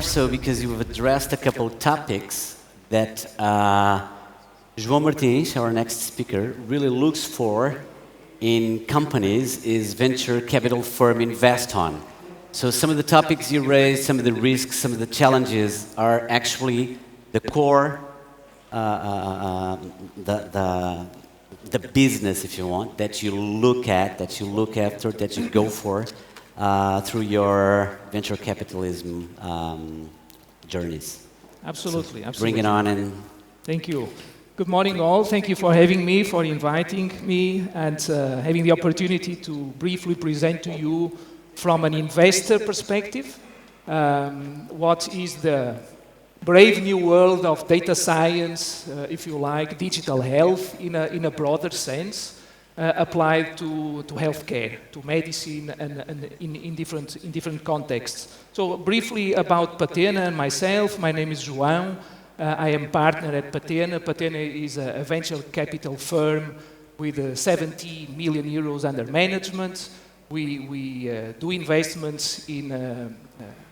more so because you've addressed a couple of topics that João Martins, our next speaker, really looks for in companies is venture capital firm invest on. So some of the topics you raised, some of the risks, some of the challenges are actually the core, the business, if you want, that you look at, that you look after, that you go for through your venture capitalism journeys. Absolutely, So absolutely. bring it on and... Thank you. Good morning all. Thank you for having me, for inviting me, and having the opportunity to briefly present to you from an investor perspective what is the brave new world of data science, if you like, digital health in a broader sense, applied to healthcare, to medicine, and in different contexts. So briefly about Patena and myself, my name is João. I am partner at Patena. Patena is a venture capital firm with 70 million euros under management. We do investments in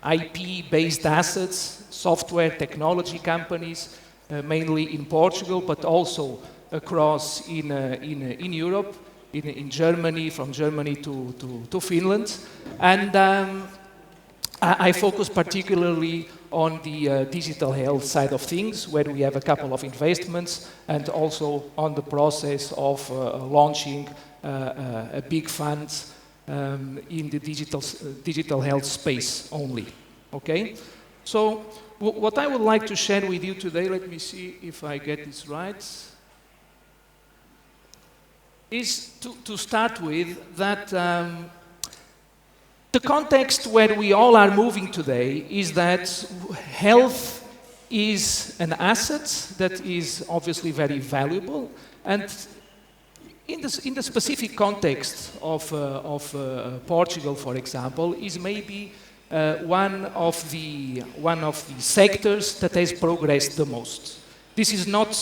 IP-based assets, software technology companies, mainly in Portugal, but also across in Europe, in Germany, from Germany to Finland. And I focus particularly on the digital health side of things, where we have a couple of investments, and also on the process of launching a big fund in the digital health space only. Okay? So what I would like to share with you today, let me see if I get this right, is to start with that the context where we all are moving today is that health is an asset that is obviously very valuable, and in the specific context of Portugal, for example, is maybe one of the sectors that has progressed the most. This is not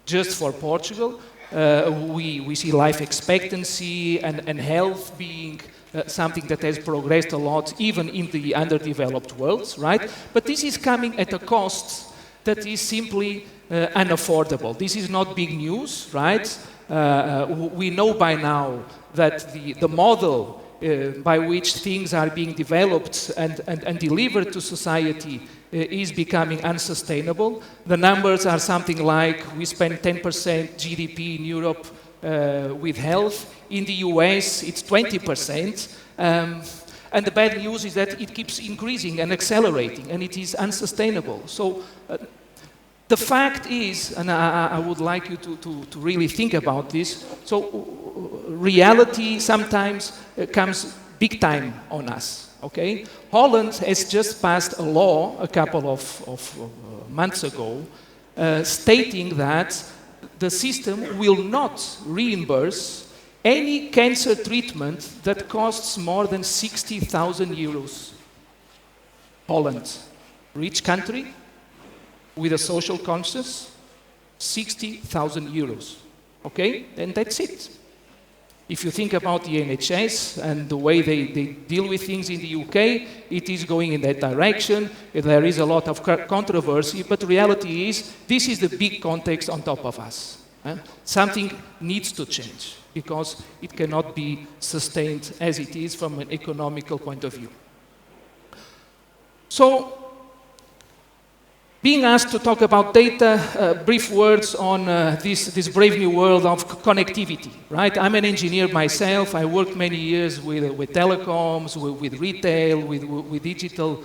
just for Portugal. We see life expectancy and health being something that has progressed a lot, even in the underdeveloped worlds, right? But this is coming at a cost that is simply unaffordable. This is not big news, right? We know by now that the model by which things are being developed and delivered to society is becoming unsustainable. The numbers are something like we spend 10% GDP in Europe with health. In the US, it's 20%. And the bad news is that it keeps increasing and accelerating, and it is unsustainable. So the fact is, and I would like you to really think about this, so reality sometimes comes big time on us, okay? Holland has just passed a law a couple of months ago stating that the system will not reimburse any cancer treatment that costs more than 60,000 euros. Holland, rich country, with a social conscience, 60,000 euros. Okay? And that's it. If you think about the NHS and the way they deal with things in the UK, it is going in that direction. There is a lot of controversy, but the reality is, this is the big context on top of us. Something needs to change, because it cannot be sustained as it is from an economical point of view. So, being asked to talk about data, brief words on this brave new world of connectivity, right? I'm an engineer myself. I worked many years with telecoms, with retail, with digital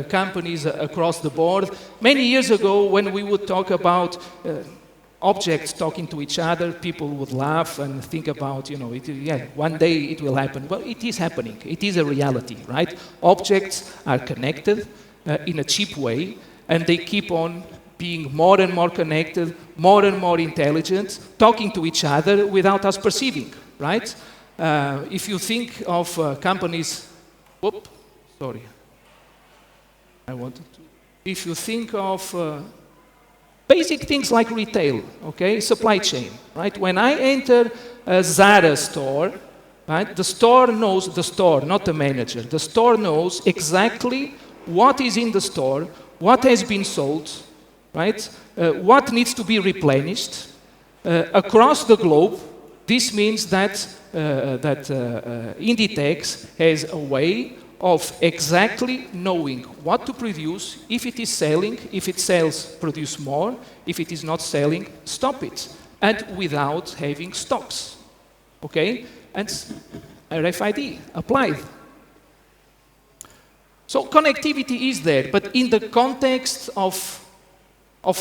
companies across the board. Many years ago, when we would talk about objects talking to each other, people would laugh and think about, one day it will happen. Well, it is happening. It is a reality, right? Objects are connected in a cheap way, and they keep on being more and more connected, more and more intelligent, talking to each other without us perceiving, right? If you think of companies, if you think of basic things like retail, okay, supply chain, right? When I enter a Zara store, right, the store knows, the store, not the manager, the store knows exactly what is in the store, what has been sold, right? What needs to be replenished across the globe. This means that Inditex has a way of exactly knowing what to produce, if it is selling, if it sells, produce more, if it is not selling, stop it, and without having stocks, okay? And RFID applied. So connectivity is there, but in the context of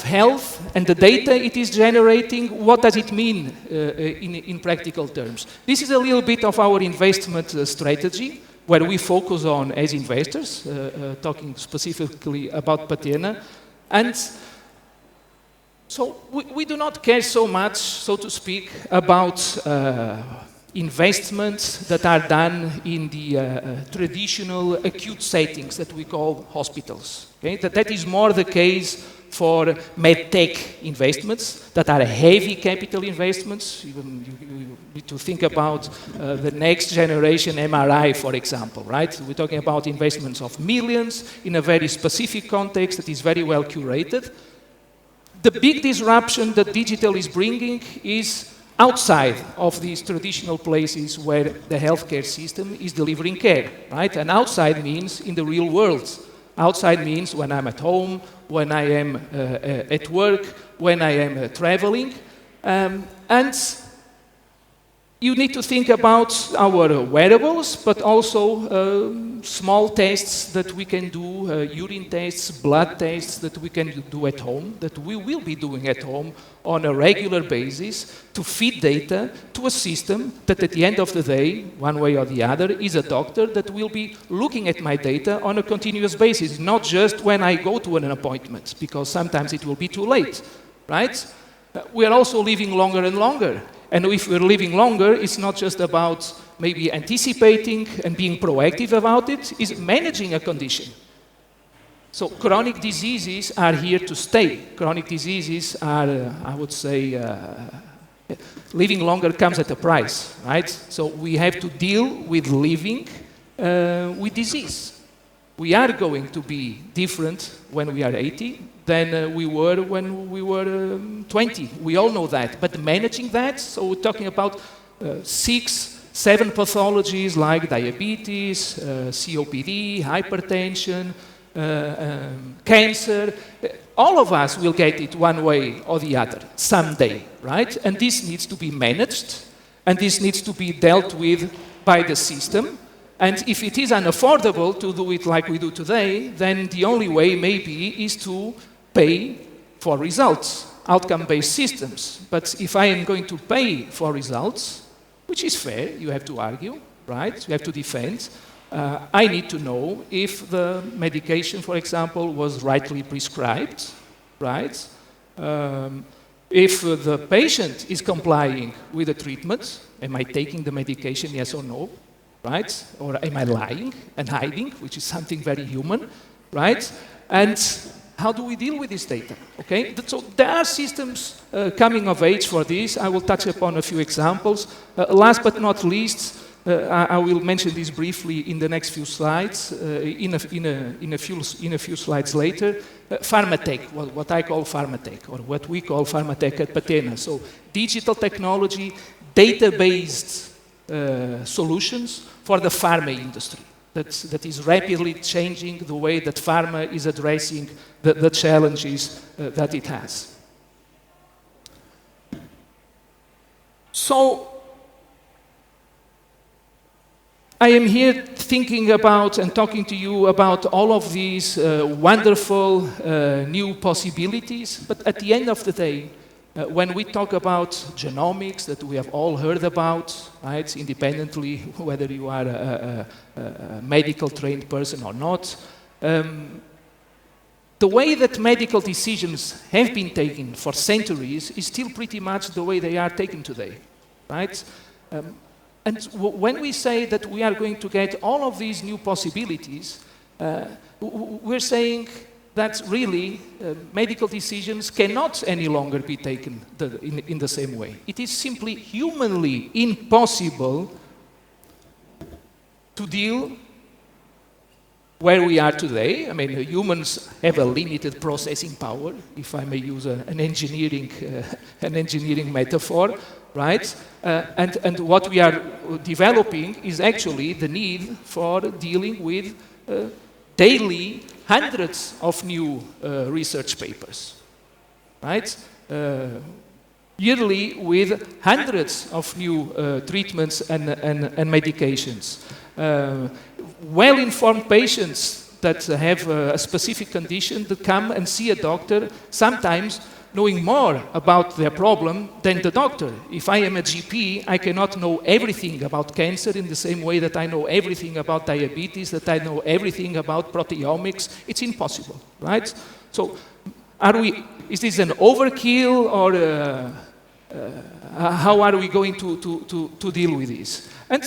health and the data it is generating, what does it mean in practical terms? This is a little bit of our investment strategy, where we focus on as investors, talking specifically about Catena. And so we do not care so much, so to speak, about investments that are done in the traditional acute settings that we call hospitals. Okay? That is more the case for medtech investments that are heavy capital investments. You need to think about the next generation MRI, for example, right? We're talking about investments of millions in a very specific context that is very well curated. The big disruption that digital is bringing is outside of these traditional places where the healthcare system is delivering care, right? And outside means in the real world. Outside means when I'm at home, when I am at work, when I am traveling. And you need to think about our wearables, but also small tests that we can do, urine tests, blood tests that we can do at home, that we will be doing at home on a regular basis to feed data to a system that at the end of the day, one way or the other, is a doctor that will be looking at my data on a continuous basis, not just when I go to an appointment, because sometimes it will be too late, right? We are also living longer and longer. And if we're living longer, it's not just about maybe anticipating and being proactive about it, it's managing a condition. So chronic diseases are here to stay. Chronic diseases are, I would say, living longer comes at a price, right? So we have to deal with living with disease. We are going to be different when we are 80 than we were when we were 20. We all know that. But managing that, so we're talking about 6, 7 pathologies like diabetes, COPD, hypertension, cancer. All of us will get it one way or the other someday, right? And this needs to be managed, and this needs to be dealt with by the system. And if it is unaffordable to do it like we do today, then the only way maybe is to pay for results, outcome-based systems. But if I am going to pay for results, which is fair, you have to argue, right? You have to defend. I need to know if the medication, for example, was rightly prescribed, right? If the patient is complying with the treatment, am I taking the medication, yes or no? Right? Or am I lying and hiding, which is something very human, right? And how do we deal with this data, okay? So there are systems coming of age for this. I will touch upon a few examples. Last but not least, I will mention this briefly in the next few slides, in a few slides later. Pharmatech, what I call Pharmatech, or what we call Pharmatech at Catena. So digital technology, data-based solutions for the pharma industry that is rapidly changing the way that pharma is addressing the challenges that it has. So I am here thinking about and talking to you about all of these wonderful new possibilities, but at the end of the day, when we talk about genomics that we have all heard about, right, independently, whether you are a medical trained person or not, the way that medical decisions have been taken for centuries is still pretty much the way they are taken today, right? And when we say that we are going to get all of these new possibilities, we're saying that really medical decisions cannot any longer be taken in the same way. It is simply humanly impossible to deal where we are today. I mean, humans have a limited processing power, if I may use an engineering metaphor, right? And what we are developing is actually the need for dealing with daily hundreds of new research papers, right? Yearly with hundreds of new treatments and medications. Well-informed patients that have a specific condition that come and see a doctor, sometimes knowing more about their problem than the doctor. If I am a GP, I cannot know everything about cancer in the same way that I know everything about diabetes, that I know everything about proteomics. It's impossible, right? So, is this an overkill, or how are we going to deal with this? And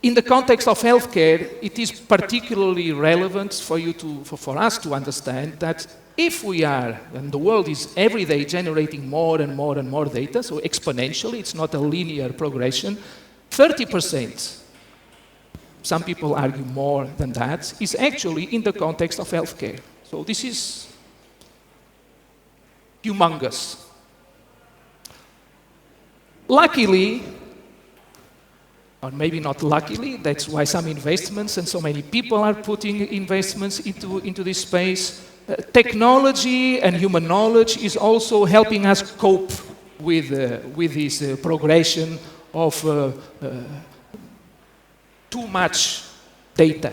in the context of healthcare, it is particularly relevant for us to understand that if we are, and the world is every day generating more and more and more data, so exponentially, it's not a linear progression, 30%, some people argue more than that, is actually in the context of healthcare. So this is humongous. Luckily, or maybe not luckily, that's why some investments and so many people are putting investments into this space. Technology and human knowledge is also helping us cope with this progression of too much data.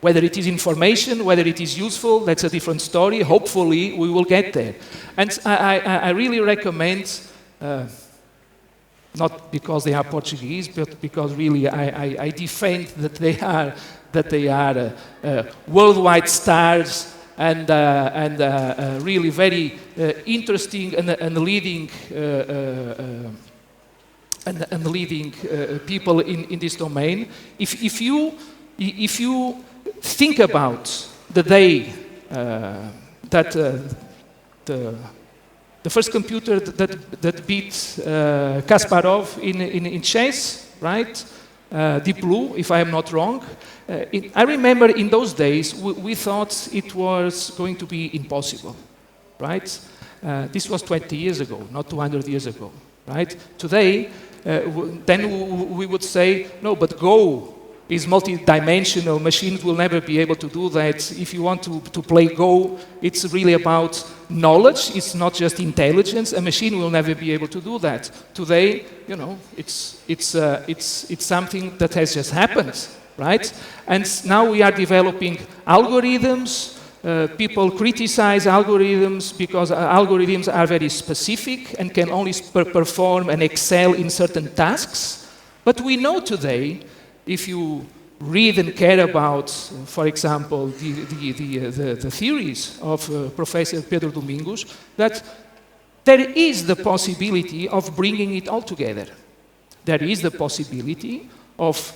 Whether it is information, whether it is useful, that's a different story. Hopefully, we will get there. And I really recommend, not because they are Portuguese, but because really I defend that they are worldwide stars and really very interesting and leading people in this domain. If you think about the day that the first computer that beat Kasparov in chess, right? Deep Blue, if I am not wrong. I remember in those days we thought it was going to be impossible, right? This was 20 years ago, not 200 years ago, right? Today, then we would say, no, but Go is multi-dimensional. Machines will never be able to do that. If you want to play Go, it's really about knowledge. It's not just intelligence. A machine will never be able to do that. Today, you know, it's something that has just happened, right? And now we are developing algorithms. People criticize algorithms because algorithms are very specific and can only perform and excel in certain tasks. But we know today, if you read and care about, for example, the theories of Professor Pedro Domingos, that there is the possibility of bringing it all together. There is the possibility of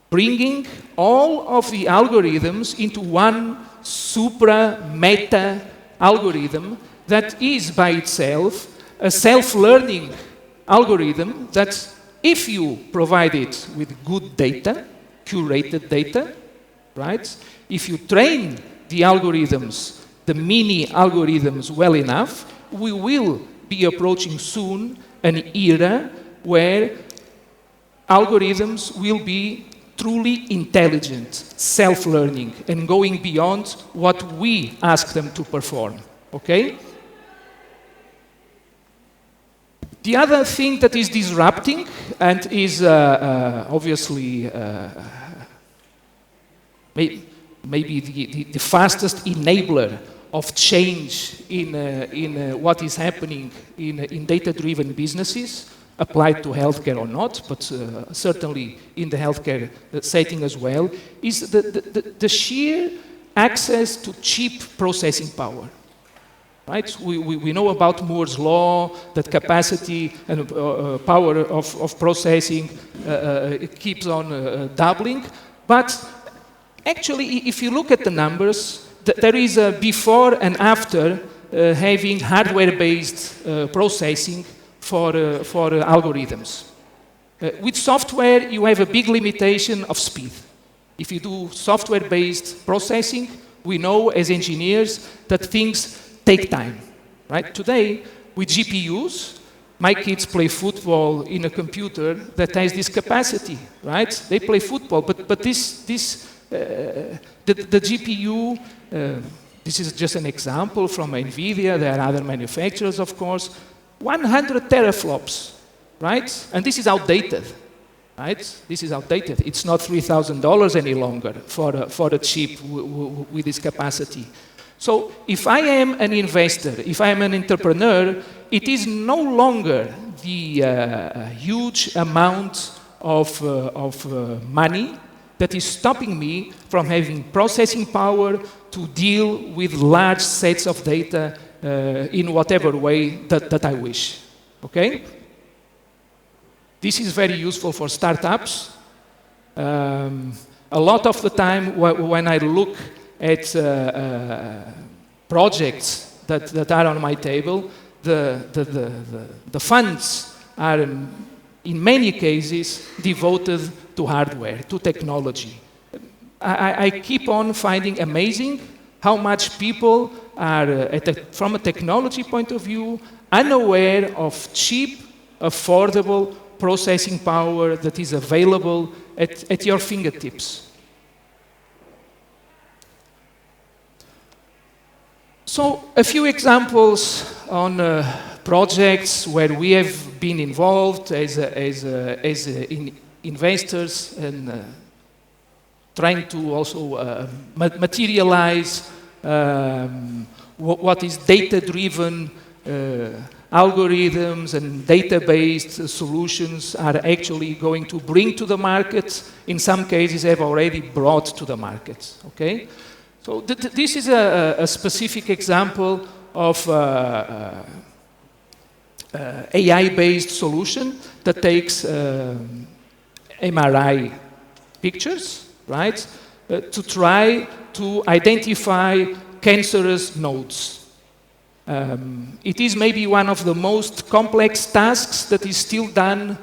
bringing all of the algorithms into one supra-meta algorithm that is by itself a self-learning algorithm that, if you provide it with good data, curated data, right? If you train the algorithms, the mini algorithms well enough, we will be approaching soon an era where algorithms will be truly intelligent, self-learning, and going beyond what we ask them to perform, okay? The other thing that is disrupting and is obviously maybe the fastest enabler of change in what is happening in data-driven businesses, applied to healthcare or not, but certainly in the healthcare setting as well, is the sheer access to cheap processing power. Right? We know about Moore's law, that capacity and power of processing it keeps on doubling. But actually, if you look at the numbers, there is a before and after having hardware-based processing for algorithms. With software, you have a big limitation of speed. If you do software-based processing, we know as engineers that things take time, right? Today, with GPUs, my kids play football in a computer that has this capacity, right? They play football, but the GPU, this is just an example from NVIDIA, there are other manufacturers, of course, 100 teraflops, right? And this is outdated, right? This is outdated. It's not $3,000 any longer for a chip with this capacity. So if I am an investor, if I am an entrepreneur, it is no longer the huge amount of money that is stopping me from having processing power to deal with large sets of data in whatever way that I wish. Okay? This is very useful for startups. A lot of the time when I look at projects that are on my table, the funds are in many cases devoted to hardware, to technology. I keep on finding amazing how much people are, from a technology point of view, unaware of cheap, affordable processing power that is available at your fingertips. So, a few examples on projects where we have been involved as investors and trying to also materialize what is data-driven algorithms and data-based solutions are actually going to bring to the market. In some cases, have already brought to the market. Okay, so this is a specific example of AI-based solution that takes MRI pictures, right, to try to identify cancerous nodes. It is maybe one of the most complex tasks that is still done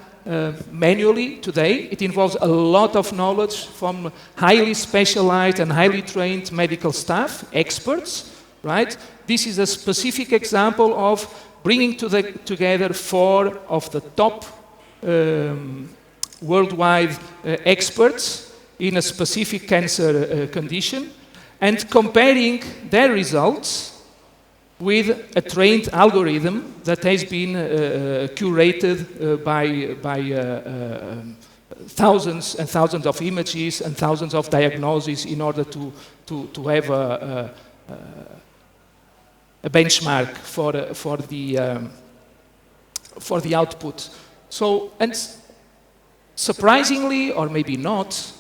manually today. It involves a lot of knowledge from highly specialized and highly trained medical staff, experts, right? This is a specific example of bringing together 4 of the top worldwide experts in a specific cancer condition and comparing their results with a trained algorithm that has been curated by thousands and thousands of images and thousands of diagnoses in order to have a benchmark for the output. So, and surprisingly, or maybe not,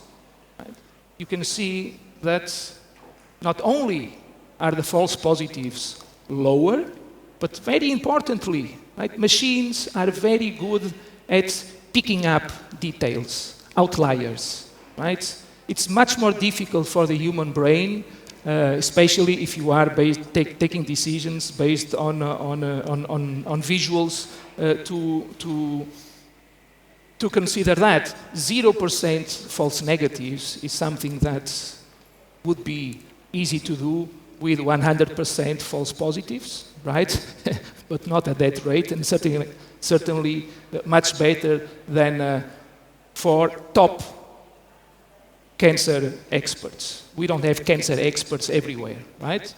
right, you can see that not only are the false positives lower, but very importantly, right, machines are very good at picking up details, outliers, right? It's much more difficult for the human brain, especially if you are taking decisions based on visuals, to consider that 0% false negatives is something that would be easy to do with 100% false positives, right? But not at that rate, and certainly much better than for top cancer experts. We don't have cancer experts everywhere, right?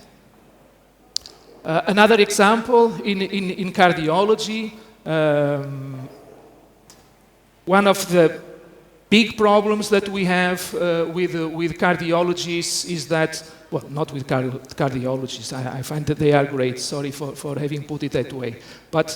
Another example in cardiology, one of the big problems that we have with cardiologists is that, well, not with cardiologists, I find that they are great, sorry for having put it that way. But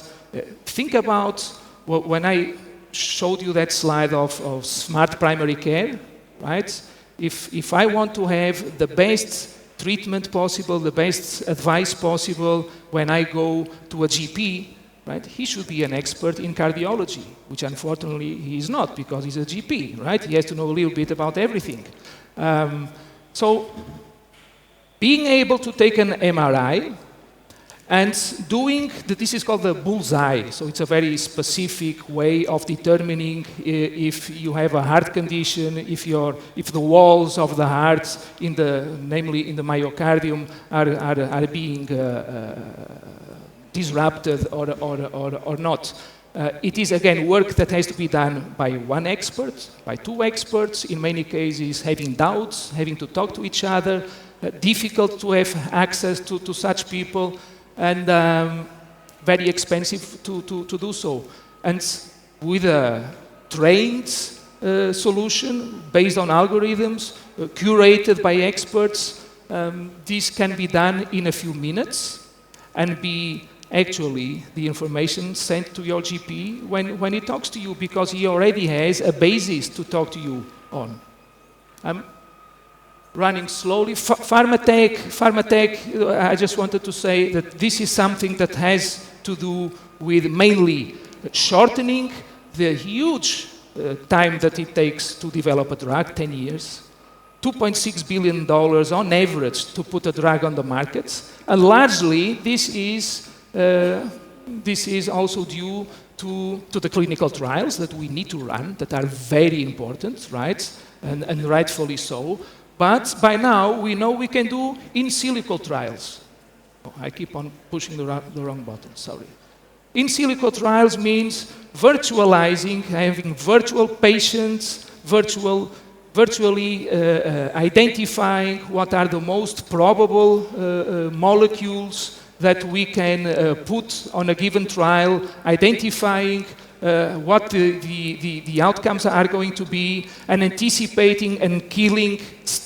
think about when I showed you that slide of smart primary care, right? If I want to have the best treatment possible, the best advice possible when I go to a GP, right? He should be an expert in cardiology, which unfortunately he is not because he's a GP, right? He has to know a little bit about everything. So being able to take an MRI And this is called the bullseye. So it's a very specific way of determining if you have a heart condition, if the walls of the heart, namely in the myocardium, are being disrupted or not. It is, again, work that has to be done by one expert, by two experts, in many cases having doubts, having to talk to each other, difficult to have access to such people, and very expensive to do so. And with a trained solution based on algorithms, curated by experts, this can be done in a few minutes and be actually the information sent to your GP when he talks to you, because he already has a basis to talk to you on. I'm running slowly. Pharmatech, I just wanted to say that this is something that has to do with mainly shortening the huge time that it takes to develop a drug, 10 years. $2.6 billion on average to put a drug on the markets. And largely, this is also due to the clinical trials that we need to run, that are very important, right? And rightfully so. But by now, we know we can do in silico trials. Oh, I keep on pushing the wrong button, sorry. In silico trials means virtualizing, having virtual patients, virtually identifying what are the most probable molecules that we can put on a given trial, identifying what the outcomes are going to be, and anticipating and killing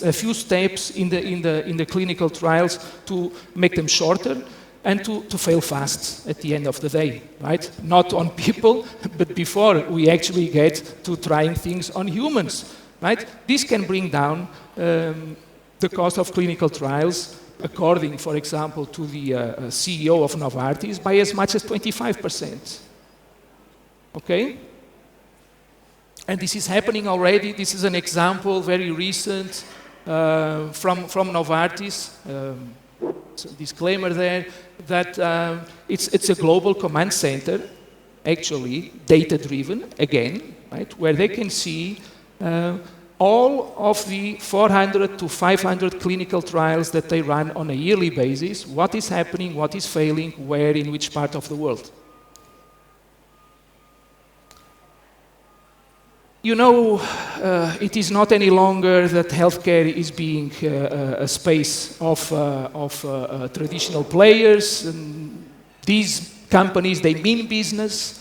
a few steps in the clinical trials to make them shorter and to fail fast at the end of the day, right? Not on people, but before we actually get to trying things on humans, right? This can bring down the cost of clinical trials, according, for example, to the CEO of Novartis, by as much as 25%. Okay? And this is happening already. This is an example, very recent, from Novartis. So disclaimer there, that it's a global command center, actually, data-driven, again, right, where they can see all of the 400 to 500 clinical trials that they run on a yearly basis, what is happening, what is failing, where, in which part of the world. You know, it is not any longer that healthcare is being a space of traditional players. And these companies, they mean business.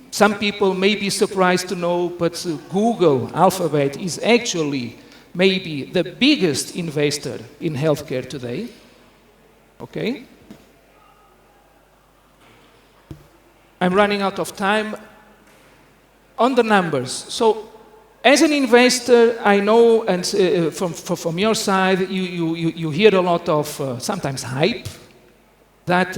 Some people may be surprised to know, but Google, Alphabet, is actually maybe the biggest investor in healthcare today. Okay? I'm running out of time. On the numbers, so as an investor, I know, and from your side, you hear a lot of sometimes hype, that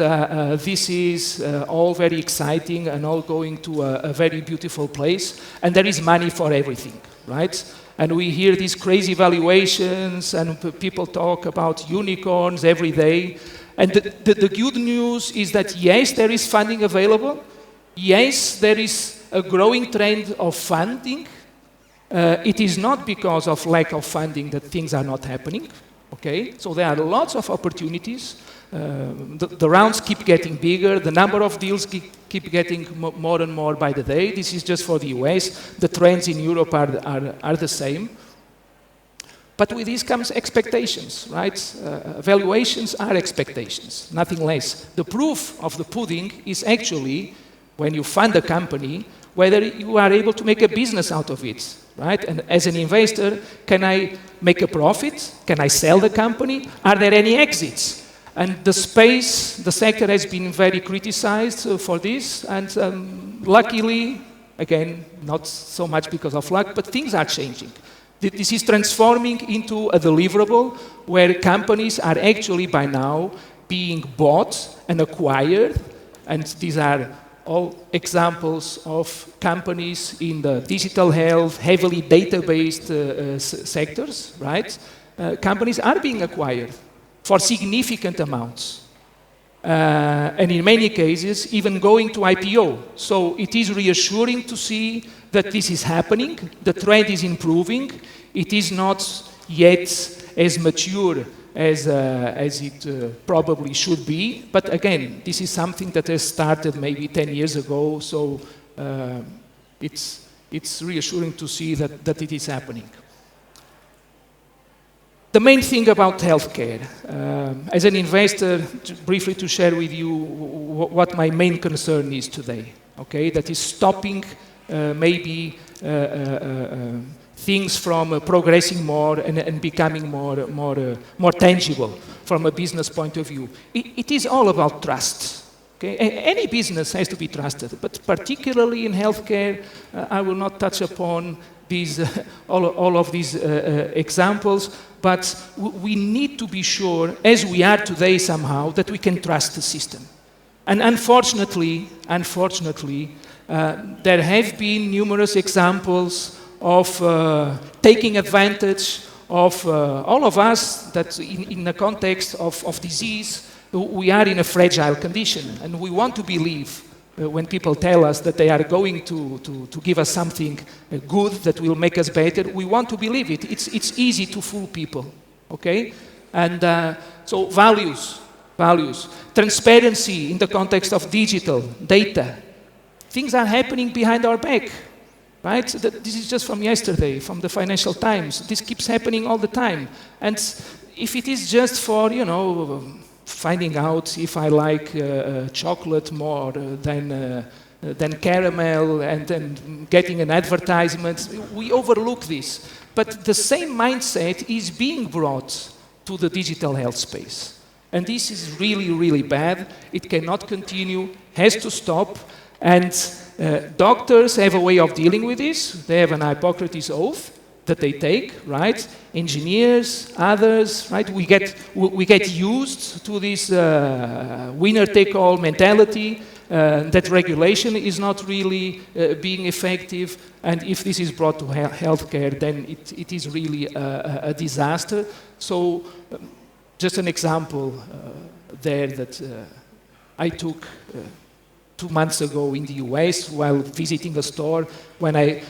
this is all very exciting and all going to a very beautiful place, and there is money for everything, right? And we hear these crazy valuations, and people talk about unicorns every day. And the good news is that yes, there is funding available. Yes, there is a growing trend of funding. It is not because of lack of funding that things are not happening. Okay, so there are lots of opportunities. The rounds keep getting bigger. The number of deals keep getting more and more by the day. This is just for the US. The trends in Europe are the same. But with this comes expectations, right? Valuations are expectations, nothing less. The proof of the pudding is actually when you fund a company, whether you are able to make a business out of it, right? And as an investor, can I make a profit? Can I sell the company? Are there any exits? And the sector has been very criticized for this, and luckily, again, not so much because of luck, but things are changing. This is transforming into a deliverable where companies are actually by now being bought and acquired, and these are all examples of companies in the digital health, heavily data-based sectors, right? Companies are being acquired for significant amounts. And in many cases, even going to IPO. So it is reassuring to see that this is happening, the trend is improving, it is not yet as mature as it probably should be, but again, this is something that has started maybe 10 years ago, so it's reassuring to see that it is happening. The main thing about healthcare, as an investor, briefly to share with you what my main concern is today, okay? That is stopping maybe things from progressing more and becoming more tangible from a business point of view. It is all about trust. Okay? Any business has to be trusted, but particularly in healthcare, I will not touch upon these, all of these examples, but we need to be sure, as we are today somehow, that we can trust the system. And unfortunately, there have been numerous examples of taking advantage of all of us that in the context of disease, we are in a fragile condition, and we want to believe when people tell us that they are going to give us something good that will make us better, we want to believe it. It's easy to fool people, okay? And so values, transparency in the context of digital, data. Things are happening behind our back, right? This is just from yesterday, from the Financial Times. This keeps happening all the time. And if it is just for, finding out if I like chocolate more than caramel and then getting an advertisement, we overlook this. But the same mindset is being brought to the digital health space. And this is really, really bad. It cannot continue, has to stop. And doctors have a way of dealing with this. They have an Hippocrates oath that they take, right? Engineers, others, right? We get used to this winner-take-all mentality. That regulation is not really being effective, and if this is brought to healthcare, then it is really a disaster. So, just an example there that I took 2 months ago in the US while visiting a store. When I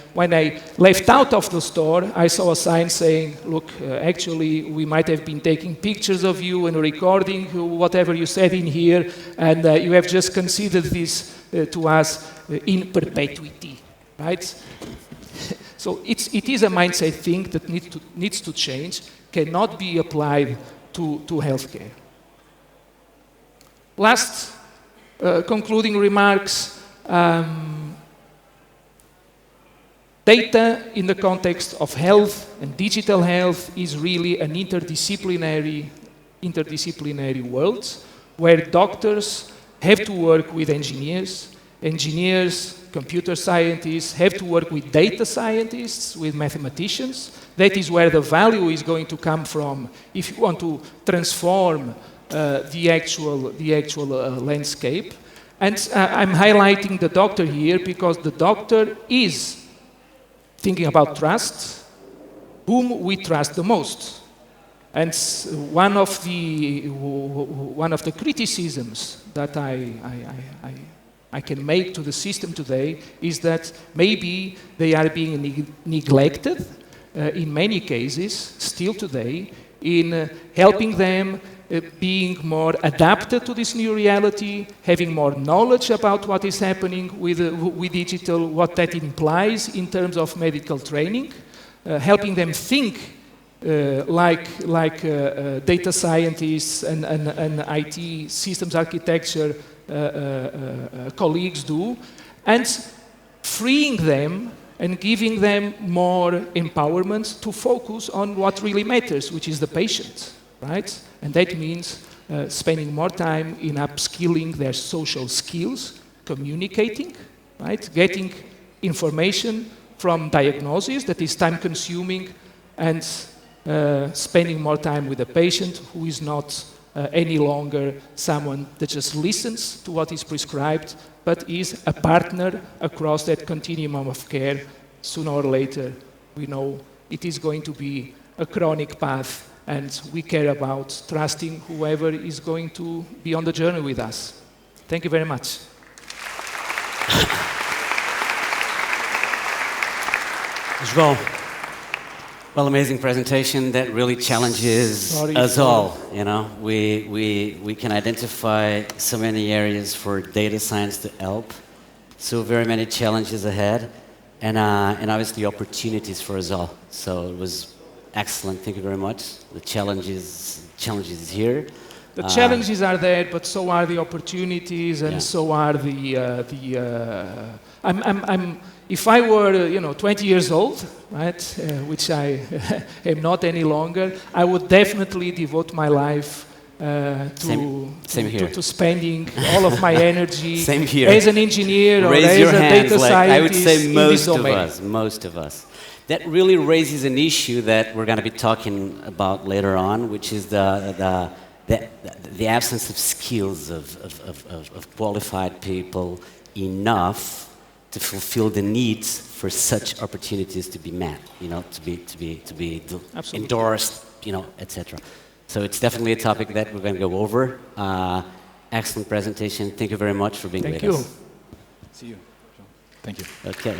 left out of the store, I saw a sign saying, look, actually, we might have been taking pictures of you and recording whatever you said in here, and you have just considered this to us in perpetuity, right? So it is a mindset thing that needs to change, cannot be applied to healthcare. Last concluding remarks, data in the context of health and digital health is really an interdisciplinary world where doctors have to work with engineers, computer scientists have to work with data scientists, with mathematicians. That is where the value is going to come from if you want to transform the actual landscape. And I'm highlighting the doctor here because the doctor is thinking about trust, whom we trust the most. And one of the criticisms that I can make to the system today is that maybe they are being neglected in many cases, still today, in helping them being more adapted to this new reality, having more knowledge about what is happening with digital, what that implies in terms of medical training, helping them think like data scientists and IT systems architecture colleagues do, and freeing them and giving them more empowerment to focus on what really matters, which is the patient, right? And that means spending more time in upskilling their social skills, communicating, right? Getting information from diagnosis that is time-consuming, and spending more time with the patient who is not any longer someone that just listens to what is prescribed, but is a partner across that continuum of care. Sooner or later, we know it is going to be a chronic path and we care about trusting whoever is going to be on the journey with us. Thank you very much. João, well, amazing presentation that really challenges us all. You know, we can identify so many areas for data science to help, so very many challenges ahead, and obviously opportunities for us all. So it was excellent. Thank you very much. The challenges is here. The challenges are there, but so are the opportunities, and so are if I were, 20 years old, right, which I am not any longer, I would definitely devote my life to spending all of my energy Same here. as an engineer or Raise as your a hands, data scientist. I would say most most of us. That really raises an issue that we're going to be talking about later on, which is the absence of skills of qualified people enough to fulfill the needs for such opportunities to be met, to be endorsed, etc. So it's definitely a topic that we're going to go over. Excellent presentation. Thank you very much for being with us. Thank you. See you. Thank you. Okay.